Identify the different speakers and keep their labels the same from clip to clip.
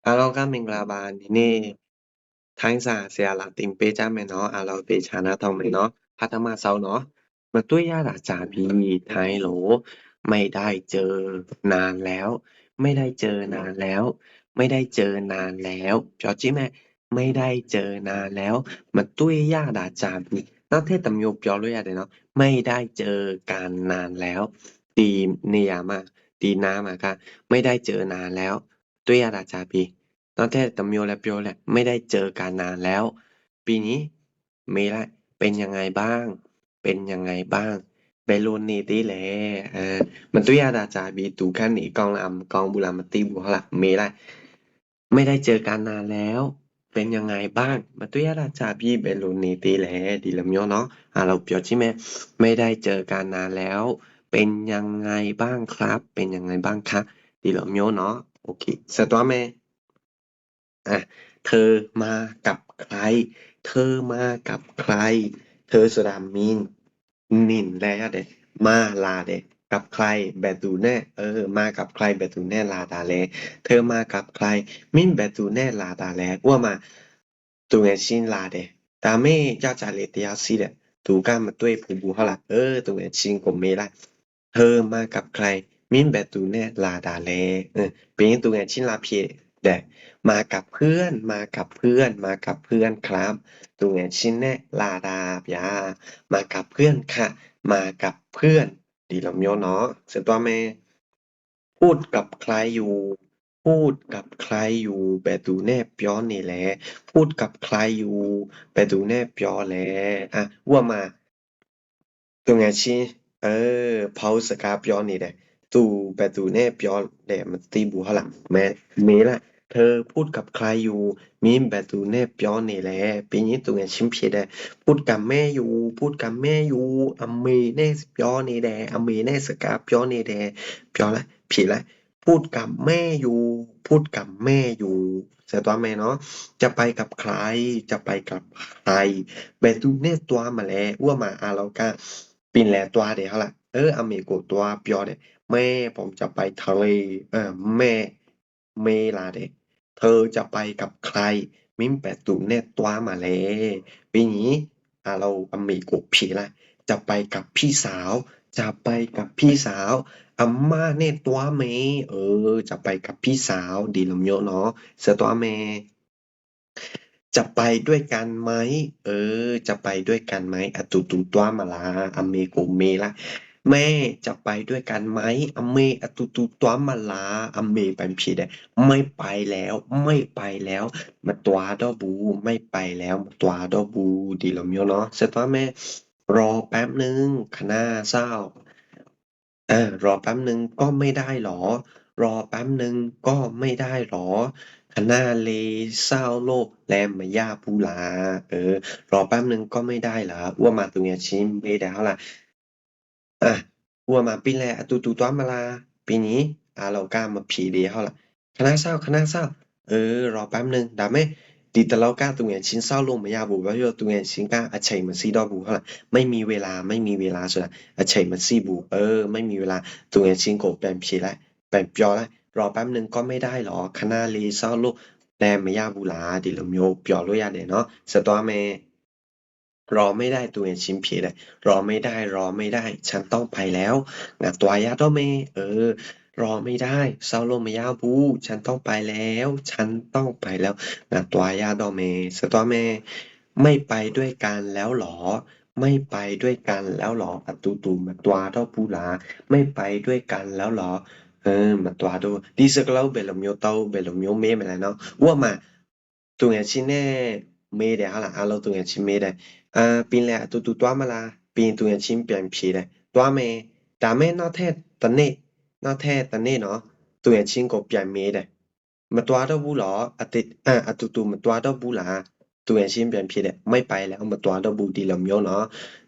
Speaker 1: အားလုံးကမင်္ဂလာပါဒီနေ့ထိုင်းစာဆရာလာတင်ပေးကြမယ်နော်အားလုံးသေချာနားထောင်မယ်နော်ပထမဆုံးနော်မတွေ့ရတာကြာပြီထိုင်းလိုไม่ได้เจอนานแล้วไม่ได้เจอนานแล้วไม่ได้เจอนานแล้วပြောကြည့်မယ်ไม่ได้เจอนานแล้วမတွေ့ရတာကြာပြီနောက်ထပ်တစ်မျိုးပြောလို့ရတယ်နော်ไม่ได้เจอกันนานแล้วဒီနေရာမှာဒီနားမှာကไม่ได้เจอนานแล้วတွေ့ရတာကြာပြီနောက်ထပ်တစ်မျိုးလည်းပြောလိုက်ไม่ได้เจอกันนานแล้วปีนี้มีละเป็นยังไงบ้างเป็นยังไงบ้างဘယ်လိုနေသေးလဲမတွေ့ရတာကြာပြီသူခန့်နေကောင်းလားမကောင်းဘူးလားမသိဘူးဟုတ်လားမေးလိုက်ไม่ได้เจอกันนานแล้วเป็นยังไงบ้างမတွေ့ရတာကြာပြီဘယ်လိုနေသေးလဲဒီလိုမျိုးเนาะเราပြောကြည့်မယ်ไม่ได้เจอกันนานแล้วเป็นยังไงบ้างครับเป็นยังไงบ้างคะဒီလိုမျိုးเนาะโอเคဆက်သွားမယ်เธอมากับใครเธอมากับใครเธอဆိုတာမင်းနင်လဲရတယ်มาลาတယ်กับใครဘယ်သူနဲ့มากับใครဘယ်သူနဲ့လာတာလဲเธอมากับใครမင်းဘယ်သူနဲ့လာတာလဲဥပမာသူငယ်ချင်းလာတယ်ဒါမဲ့ယောက်ျားလေးတယောက်ရှိတယ်သူကမတွေ့ဘူးဟုတ်လားသူငယ်ချင်းကိုမေးလိုက်เธอมากับใครမင်းဘယ်သူနဲ့လာတာလဲပြီးရင်သူငယ်ချင်းလာဖြစ်တယ်มากับเพื่อนมากับเพื่อนมากับเพื่อนครับသူငယ်ချင်းနဲ့လာတာဗျာมากับเพื่อนค่ะมากับเพื่อนဒီလိုမျိုးเนาะဆက်သွားမယ်พูดกับใครอยู่พูดกับใครอยู่ဘယ်သူနဲ့ပြောနေလဲพูดกับใครอยู่ဘယ်သူနဲ့ပြောလဲဥပမာသူငယ်ချင်းဖောက်စကားပြောနေတယ်သူဘယ်သူနဲ့ပြောတယ်မသိဘူးဟုတ်လားမေးလိုက်เธอพูดกับใครอยู่မင်းဘယ်သူနဲ့ပြောနေလဲပြီးရင်သူငယ်ချင်းဖြစ်တယ်พูดกับแม่อยู่พูดกับแม่อยู่အမေနဲ့ပြောနေတယ်အမေနဲ့စကားပြောနေတယ်ပြောလိုက်ဖြစ်လိုက်พูดกับแม่อยู่พูดกับแม่อยู่ဆက်သွားမယ်နော်จะไปกับใครจะไปกับใครဘယ်သူနဲ့သွားမလဲဥပမာအားလောကပင်လယ်သွားတယ်ဟုတ်လားအမေကိုသွားပြောတယ်แม่ผมจะไปทะเลแม่လာတယ်เธอจะไปกับใครမင်းဘယ်သူနဲ့သွားมาလဲပြီးရင်เราအမေကိုဖြေလိုက်จะไปกับพี่สาวจะไปกับพี่สาวอาม่าနဲ့သွားမယ်จะไปกับพี่สาวဒီလိုမျိုးเนาะဆက်သွားမယ်จะไปด้วยกันไหมจะไปด้วยกันไหมတူတူသွားမလားအမေကိုမေးလိုက်แม่จะไปด้วยกันไหมအမေတူတူသွားမလားအမေပြန်ဖြေတယ်ไม่ไปแล้วไม่ไปแล้วမသွားတော့ဘူးไม่ไปแล้วမသွားတော့ဘူးဒီလိုမျိုးเนาะဆက်သွားမယ်รอแป๊บนึงคณะเศร้ารอแป๊บนึงก็ไม่ได้หรอรอแป๊บนึงก็ไม่ได้หรอคณะเลเศร้าโลกแลมมายาปูลารอแป๊บนึงก็ไม่ได้เหรออ้วมาตัวเนี้ยชิมไม่ได้เท่าไหร่อ้วมาปีแรกตูตัวมาลาปีนี้เรากล้ามาผีดีเท่าไหร่คณะเศร้ารอแป๊บนึงได้ไหมဒီတလောက်ကသူငယ်ချင်းစောက်လို့မရဘူးဘာလို့သူငယ်ချင်းကအချိန်မစီတော့ဘူးဟုတ်လားไม่มีเวลาဆိုတာအချိန်မစီဘူးไม่มีเวลาသူငယ်ချင်းကိုပြန်ဖြေလိုက်ပြန်ပြောလိုက်รอแป๊บนึงก็ไม่ได้หรอခဏလေးစောက်လို့လည်းမရဘူးလားဒီလိုမျိုးပြောလို့ရတယ်เนาะဆက်သွားမယ်รอไม่ได้သူငယ်ချင်းဖြေတယ်รอไม่ได้ฉันต้องไปแล้วငါသွားရတော့မယ်รอไม่ได้เศร้าลงไม่ยากบูฉันต้องไปแล้วฉันต้องไปแล้วนะตัวยาดอเมสตัวเมไม่ไปด้วยกันแล้วหรอไม่ไปด้วยกันแล้วหรออะตูมาตัวดอปูลาไม่ไปด้วยกันแล้วหรอมาตัวดูဒီစကလောက်ဘယ်လိုမျိုးတောက်ဘယ်လိုမျိုးမေးမလဲနော်ဥပမာသူငယ်ချင်းနဲ့မေးတယ်ဟာလားအားလုံးသူငယ်ချင်းမေးတယ်ပင်လေအတူတွားမလားပင်သူငယ်ချင်းပြန်ဖြေတယ်တွားမယ်ဒါမဲ့နောက်ထပ်တစ်နေ့နောက်ထပ်တစ်နေ့နော်သူငယ်ချင်းကိုပြန်မေးတယ်မတွားတော့ဘူးหรอအတူမတွားတော့ဘူးလားသူငယ်ချင်းပြန်ဖြေတယ်ไม่ไปแล้วမတွားတော့ဘူးဒီလိုမျိုးနော်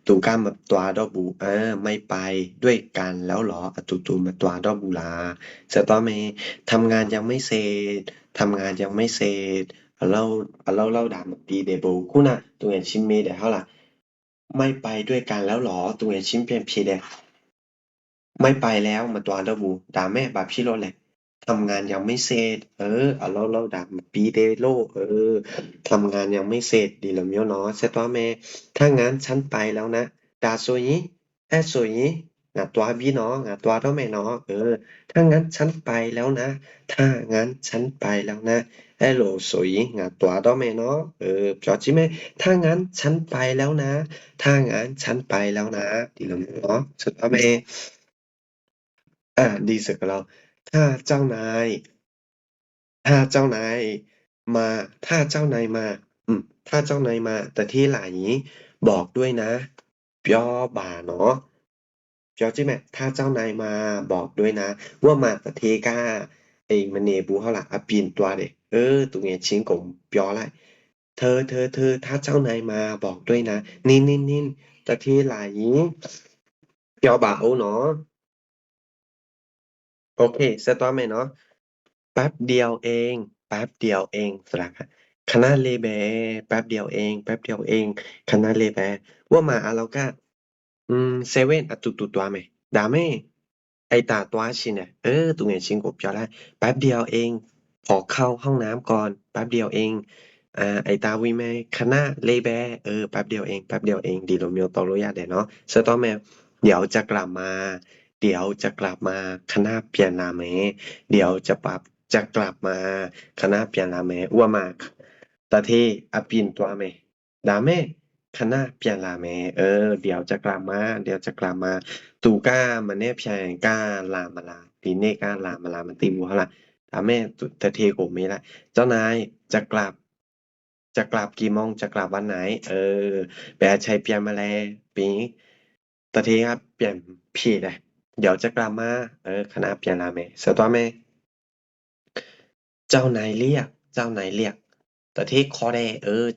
Speaker 1: သူကမတွားတော့ဘူးไม่ไปด้วยกันแล้วหรอအတူမတွားတော့ဘူးလားဆက်သွားမယ်ทำงานยังไม่เสร็จทำงานยังไม่เสร็จเราด่ามตีเดบูခုနသူငယ်ချင်းမေးတယ်ဟုတ်လားไม่ไปด้วยกันแล้วหรอသူငယ်ချင်းပြန်ဖြေတယ်ไม่ไปแล้วမတွားတော့ဘူးဒါမဲ့ဘာဖြစ်လို့လဲ ทำงานยังไม่เสร็จเราดับปีเดโลทำงานยังไม่เสร็จดีแล้วမျိုးเนาะใช่ตัวแม่ถ้างั้นฉันไปแล้วนะดาซุยแอซุยงาตัวบีเนาะงาตัวเท่าแม่เนาะถ้างั้นฉันไปแล้วนะถ้างั้นฉันไปแล้วนะแอโลซุยงาตัวเท่าแม่เนาะพอจิไหมถ้างั้นฉันไปแล้วนะถ้างั้นฉันไปแล้วนะดีแล้วเนาะใช่ตัวแม่ดีสุดกับเราถ้าเจ้านาย ถ้าเจ้านายมาถ้าเจ้านายมาอืมถ้าเจ้านายมาแต่ที่หลายนี้บอกด้วยนะย่อบ่าเนาะย่อจิแม่ถ้าเจ้านายมาบอกด้วยนะว่ามาแต่เทก้าไอ้มันเนบูเขาล่ะอ่ะปีนตัวเด็ตุงเงี้ยชิงกงย่อไล่เธอถ้าเจ้านายมาบอกด้วยนะนินแต่ที่หลายนี้ย่อบ่าเอาเนาะ โอเคเสร็จแล้วไหมเนาะแป๊บเดียวเองแป๊บเดียวเองสระคณะเลแบแป๊บเดียวเองแป๊บเดียวเองคณะเลแบว่ามาอาเราก็เซเว่นอะตุตัวไหมดาเมไอตาตัวชินเนี่ยตัวเนี่ยชินกบจอได้แป๊บเดียวเองขอเข้าห้องน้ำก่อนแป๊บเดียวเองไอตาวิแม่คณะเลแบแป๊บเดียวเองแป๊บเดียวเองดีโรเมียวตอโรยาเดเนาะเสร็จแล้วไหมเดี๋ยวจะกลับมา เดี๋ยวจะกลับมาคณะเปลี่ยนนาแมเดี๋ยวจะกลับมาคณะเปลี่ยนนาแมอ้วมากตะเทอปินตัวเมดาเมคณะเปลี่ยนลาแมเดี๋ยวจะกลับมาเดี๋ยวจะกลับมาตูก้ามันเนี่ยเพียงก้าลามาลาปีเน่ก้าลามาลามันตีบัวละดาเมตุตะเทโกเมละเจ้านายจะกลับจะกลับกี่โมงจะกลับวันไหนแปลใช้เปลี่ยนมาแลปีตะเทครับเปลี่ยนผิดเลย เดี๋ยวจะกลับมาคณะเปลี่ยนราเมเสร็จตัวแม่เจ้านายเรียกเจ้านายเรียกแต่ที่คอแด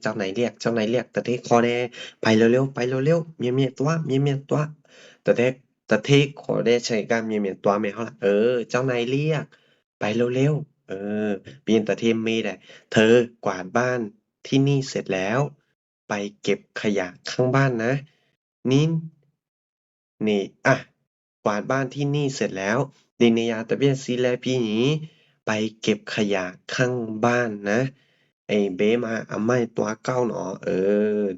Speaker 1: เจ้านายเรียกเจ้านายเรียกแต่ที่คอแดไปเร็วๆไปเร็วๆเมียตัวเมียตัวแต่ที่แต่ที่คอแดใช้การเมียตัวไม่เขาละเจ้านายเรียกไปเร็วๆเปลี่ยนแต่ที่มีแต่เธอกวาดบ้านที่นี่เสร็จแล้วไปเก็บขยะข้างบ้านนะนี่นี่กวาดบ้านที่นี่เสร็จแล้วดินยาตะเบียนซีแลพี่หนีไปเก็บขยะข้างบ้านนะไอ้เบมาอาไม่ตัวเก้าเนาะ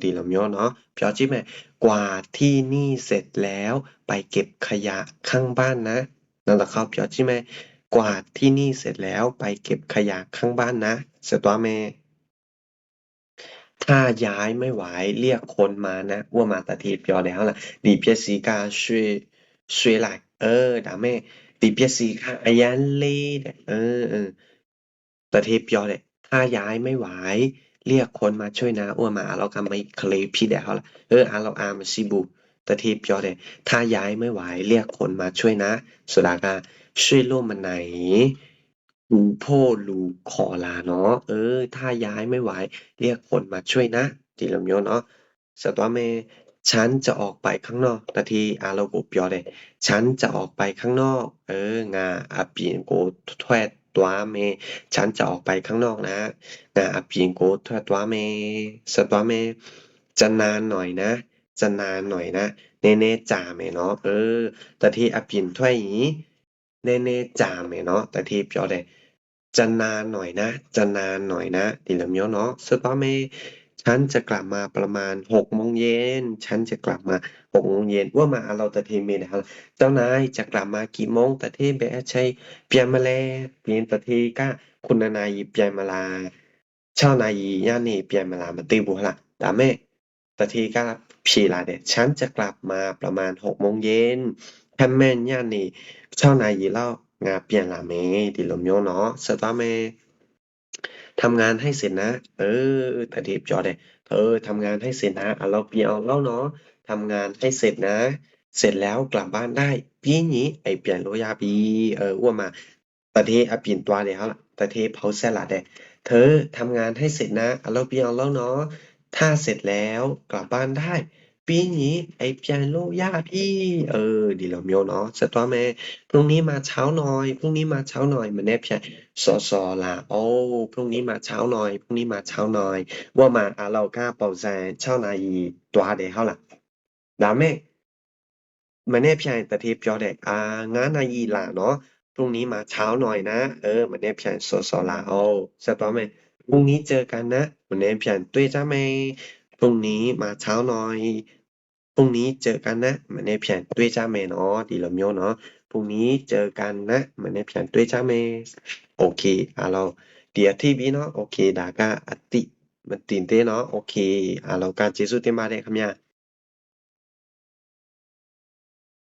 Speaker 1: ดีลำยอเนาะพี่อจิ๊บแม่กวาดที่นี่เสร็จแล้วไปเก็บขยะข้างบ้านนะนั่นแหละครับพี่อจิ๊บแม่กวาดที่นี่เสร็จแล้วไปเก็บขยะข้างบ้านนะเสร็จตัวแม่ ถ้าย้ายไม่ไหวเรียกคนมานะว่ามาตะที表了啦里边时間睡來打咩里邊時間哎呀累的ตะที表เลยถ้าย้ายไม่ไหวเรียกคนมาช่วยนะอ้วนมาเราทำไม่เคลพี่เดียวละเราอามาซิบุตะที表เลยถ้าย้ายไม่ไหวเรียกคนมาช่วยนะสุดาก็ช่วยร่วมมันไหนรู้พ่อรู้ขอลาเนาะถ้าย้ายไม่ไหว เรียกคนมาช่วยนะทีละမျိုးเนาะสตวเมฉันจะออกไปข้างนอกตะทีอาเรากูเปียวเลยฉันจะออกไปข้างนอกงาอาปีนโกถ้วยตัวเมฉันจะออกไปข้างนอกนะงาอาปีนโกถ้วยตัวเมสตวเมจะนานหน่อยนะจะนานหน่อยนะเนเน่จ่าเมเนาะตะทีอาปีนถ้วยอย่างนี้เนเน่จ่าเมเนาะตะทีเปียวเลย จะนานหน่อยนะจะนานหน่อยนะดีแล้วเนาะสตอเมฉันจะกลับมาประมาณ6โมงเย็นฉันจะกลับมา6โมงเย็นว่ามาเราตะเทเมนะครับเจ้านายจะกลับมากี่โมงตะเทเบะใช่เปียมาแลเปลี่ยนตะเทก็คุณนายเปียมาลาเช่านายย่านี่เปียมาลามาตีบุหละแต่แม่ตะเทก็พีลาเดฉันจะกลับมาประมาณ6โมงเย็นแค่แม่นย่านี่เช่านายเล่างาเปลี่ยนละเมดิลมโยเนาะสตาเมทำงานให้เสร็จนะแต่ทีบจอเดทำงานให้เสร็จนะเราเปลี่ยนแล้วเนาะทำงานให้เสร็จนะเสร็จแล้วกลับบ้านได้ปีนี้ไอเปลี่ยนโรยาปีอ้วนมาตะเทอเปลี่ยนตัวเดียวละตะเทเผาเสร็จละเดเธอทำงานให้เสร็จนะเราเปลี่ยนแล้วเนาะถ้าเสร็จแล้วกลับบ้านได้ ปีนี้ไอ้เปียโนยากพี่ดีแล้วเมียวเนาะสตวแม่พรุ่งนี้มาเช้าหน่อยพรุ่งนี้มาเช้าหน่อยมันแนบใช่สอล่ะโอ้พรุ่งนี้มาเช้าหน่อยพรุ่งนี้มาเช้าหน่อยว่ามาเราก้าเป่าแซเช้านายตัวเดียวล่ะดาเมมันแนบใช่แต่ทีเปียวเด็กงานนายล่ะเนาะ พรุ่งนี้มาเช้าหน่อยนะเหมือนเนี่ยเพียงสอลาเอาใช่ปะไหมพรุ่งนี้เจอกันนะเหมือนเนี่ยเพียงด้วยจ้าไหมพรุ่งนี้มาเช้าหน่อยพรุ่งนี้เจอกันนะเหมือนเนี่ยเพียงด้วยจ้าไหมเนาะดีละမျိုးเนาะพรุ่งนี้เจอกันนะเหมือนเนี่ยเพียงด้วยจ้าไหมโอเคเราเดี๋ยวทีวีเนาะโอเคดาก้าอติมันตื่นเต้นเนาะโอเคเราการเจสุเต็มบาเลยครับเนี่ย